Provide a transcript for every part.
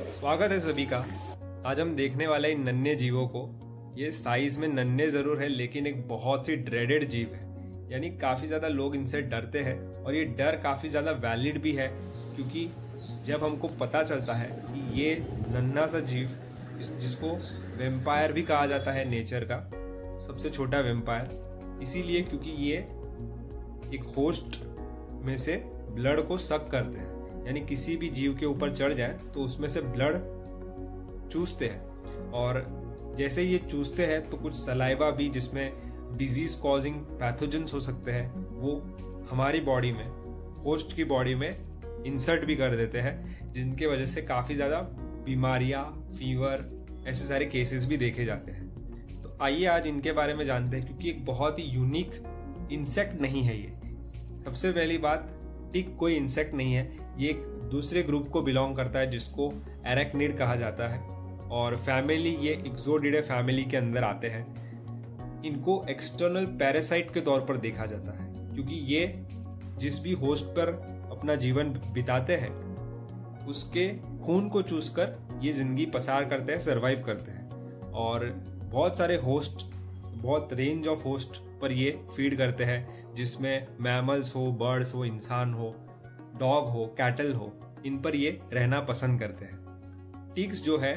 स्वागत है सभी का। आज हम देखने वाले इन नन्हे जीवों को। ये साइज में नन्हे जरूर है लेकिन एक बहुत ही ड्रेडेड जीव है, यानी काफ़ी ज़्यादा लोग इनसे डरते हैं और ये डर काफ़ी ज़्यादा वैलिड भी है, क्योंकि जब हमको पता चलता है कि ये नन्हा सा जीव जिसको वेम्पायर भी कहा जाता है, नेचर का सबसे छोटा वेम्पायर, इसीलिए क्योंकि ये एक होस्ट में से ब्लड को सक करते हैं, यानी किसी भी जीव के ऊपर चढ़ जाए तो उसमें से ब्लड चूसते हैं। और जैसे ये चूसते हैं तो कुछ सलाइवा भी जिसमें डिजीज कॉजिंग पैथोजेंस हो सकते हैं, वो हमारी बॉडी में, होस्ट की बॉडी में इंसर्ट भी कर देते हैं, जिनके वजह से काफ़ी ज़्यादा बीमारियां, फीवर, ऐसे सारे केसेस भी देखे जाते हैं। तो आइए आज इनके बारे में जानते हैं, क्योंकि एक बहुत ही यूनिक इंसेक्ट नहीं है ये। सबसे पहली बात, टिक कोई इंसेक्ट नहीं है, ये एक दूसरे ग्रुप को बिलोंग करता है जिसको एरेक्निड कहा जाता है, और फैमिली ये इक्सोडिडे फैमिली के अंदर आते हैं। इनको एक्सटर्नल पैरासाइट के तौर पर देखा जाता है, क्योंकि ये जिस भी होस्ट पर अपना जीवन बिताते हैं उसके खून को चूसकर ये जिंदगी पसार करते हैं, सरवाइव करते हैं। और बहुत सारे होस्ट, बहुत रेंज ऑफ होस्ट पर ये फीड करते हैं, जिसमें मैमल्स हो, बर्ड्स हो, इंसान हो, डॉग हो, कैटल हो, इन पर ये रहना पसंद करते हैं। टिक्स जो है,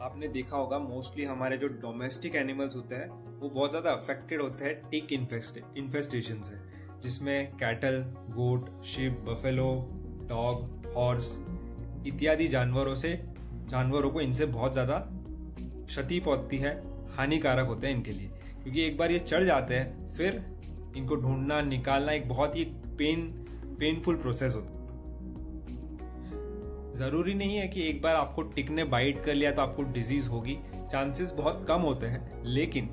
आपने देखा होगा मोस्टली हमारे जो डोमेस्टिक एनिमल्स होते हैं वो बहुत ज़्यादा अफेक्टेड होते हैं टिक इन्फेस्टेशन से, जिसमें कैटल, गोट, शिप, बफेलो, डॉग, हॉर्स इत्यादि जानवरों को इनसे बहुत ज़्यादा क्षति पहुंचती है, हानिकारक होते हैं इनके लिए, क्योंकि एक बार ये चढ़ जाते हैं फिर इनको ढूंढना, निकालना एक बहुत ही पेनफुल प्रोसेस होता है। ज़रूरी नहीं है कि एक बार आपको टिक ने बाइट कर लिया तो आपको डिजीज होगी, चांसेस बहुत कम होते हैं, लेकिन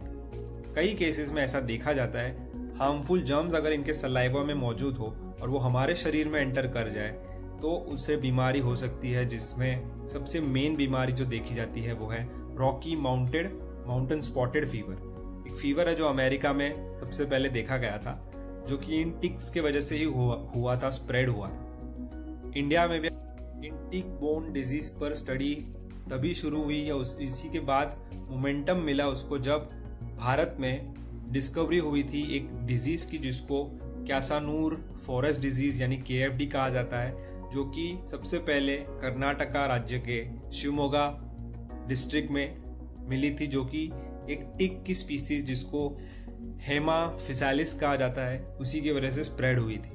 कई केसेस में ऐसा देखा जाता है हार्मफुल जर्म्स अगर इनके सलाइवा में मौजूद हो और वो हमारे शरीर में एंटर कर जाए तो उससे बीमारी हो सकती है, जिसमें सबसे मेन बीमारी जो देखी जाती है वो है रॉकी माउंटेन स्पॉटेड फीवर। एक फीवर है जो अमेरिका में सबसे पहले देखा गया था, जो कि इन टिक्स के वजह से ही हुआ था, स्प्रेड हुआ था। इंडिया में भी इन टिक बोर्न डिजीज पर स्टडी तभी शुरू हुई या इसी के बाद मोमेंटम मिला उसको, जब भारत में डिस्कवरी हुई थी एक डिजीज की जिसको कैसानूर फॉरेस्ट डिजीज यानी KFD कहा जाता है, जो कि सबसे पहले कर्नाटका राज्य के शिवमोगा डिस्ट्रिक्ट में मिली थी, जो कि एक टिक की स्पीसीज जिसको हेमाफिसालिस कहा जाता है उसी की वजह से स्प्रेड हुई थी,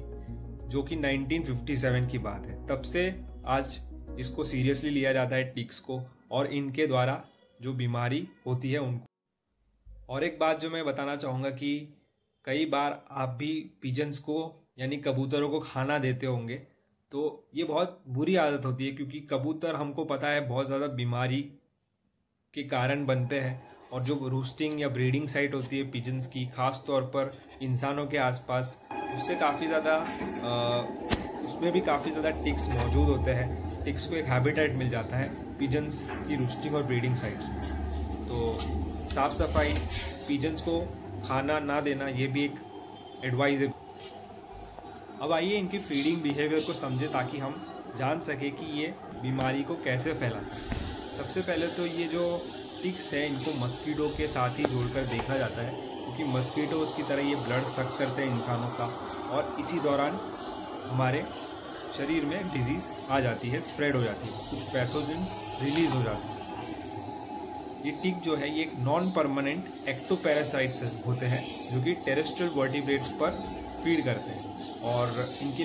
जो कि 1957 की बात है। तब से आज इसको सीरियसली लिया जाता है टिक्स को, और इनके द्वारा जो बीमारी होती है उनको। और एक बात जो मैं बताना चाहूँगा कि कई बार आप भी पिजन्स को यानी कबूतरों को खाना देते होंगे, तो ये बहुत बुरी आदत होती है, क्योंकि कबूतर हमको पता है बहुत ज़्यादा बीमारी के कारण बनते हैं, और जो रूस्टिंग या ब्रीडिंग साइट होती है पिजन्स की, ख़ास तौर पर इंसानों के आसपास, उससे काफ़ी ज़्यादा उसमें भी काफ़ी ज़्यादा टिक्स मौजूद होते हैं। टिक्स को एक हैबिटेट मिल जाता है पिजन्स की रूस्टिंग और ब्रीडिंग साइट्स में। तो साफ़ सफाई, पिजन्स को खाना ना देना, ये भी एक एडवाइस है। अब आइए इनकी फीडिंग बिहेवियर को समझे, ताकि हम जान सके कि ये बीमारी को कैसे फैलाता है। सबसे पहले तो ये जो टिक्स है इनको मस्कीटो के साथ ही जोड़कर देखा जाता है, क्योंकि मस्कीटोज़ की तरह ये ब्लड सक करते हैं इंसानों का, और इसी दौरान हमारे शरीर में डिजीज़ आ जाती है, स्प्रेड हो जाती है, कुछ पैथोजेंस रिलीज हो जाते हैं। ये टिक जो है ये एक नॉन परमानेंट एक्टोपैरासाइट्स होते हैं, जो कि टेरेस्ट्रियल वर्टिब्रेट्स पर फीड करते हैं, और इनकी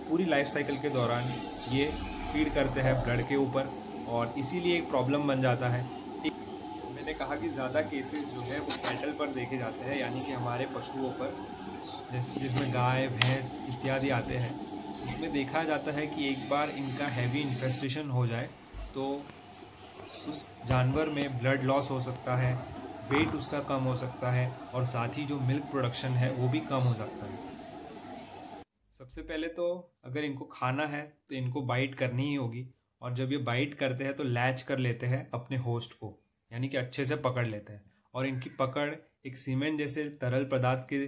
पूरी लाइफ साइकिल के दौरान ये फीड करते हैं ब्लड के ऊपर, और इसीलिए एक प्रॉब्लम बन जाता है। मैंने कहा कि ज़्यादा केसेस जो है वो कैटल पर देखे जाते हैं, यानी कि हमारे पशुओं पर, जैसे जिसमें गाय, भैंस इत्यादि आते हैं। उसमें देखा जाता है कि एक बार इनका हैवी इन्फेस्टेशन हो जाए तो उस जानवर में ब्लड लॉस हो सकता है, वेट उसका कम हो सकता है, और साथ ही जो मिल्क प्रोडक्शन है वो भी कम हो सकता है। सबसे पहले तो अगर इनको खाना है तो इनको बाइट करनी ही होगी, और जब ये बाइट करते हैं तो लैच कर लेते हैं अपने होस्ट को, यानी कि अच्छे से पकड़ लेते हैं, और इनकी पकड़ एक सीमेंट जैसे तरल पदार्थ की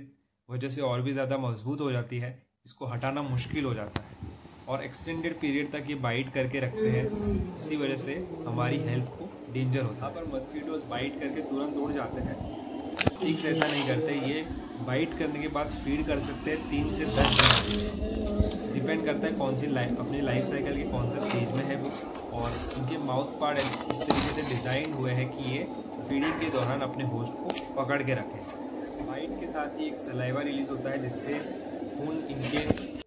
वजह से और भी ज़्यादा मजबूत हो जाती है, इसको हटाना मुश्किल हो जाता है। और एक्सटेंडेड पीरियड तक ये बाइट करके रखते हैं। इसी वजह से हमारी हेल्थ को डेंजर होता है। यहाँ पर मस्कीटोज बाइट करके तुरंत उड़ जाते हैं, टिक्स ऐसा नहीं करते। ये बाइट करने के बाद फीड कर सकते हैं 3 से 10 दिन, डिपेंड करता है कौन सी अपनी लाइफ साइकिल के कौन से स्टेज में है वो। और इनके माउथ पार्ट इस तरीके से डिज़ाइन हुए हैं कि ये फीडिंग के दौरान अपने होस्ट को पकड़ के रखें। बाइट के साथ ही एक सलाइवा रिलीज होता है जिससे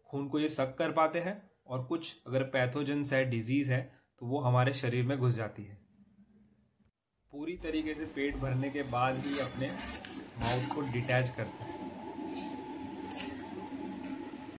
खून को ये सक कर पाते हैं, और कुछ अगर पैथोजेंस है, डिजीज़ है, तो वो हमारे शरीर में घुस जाती है। पूरी तरीके से पेट भरने के बाद ही अपने माउथ को डिटैच करते हैं।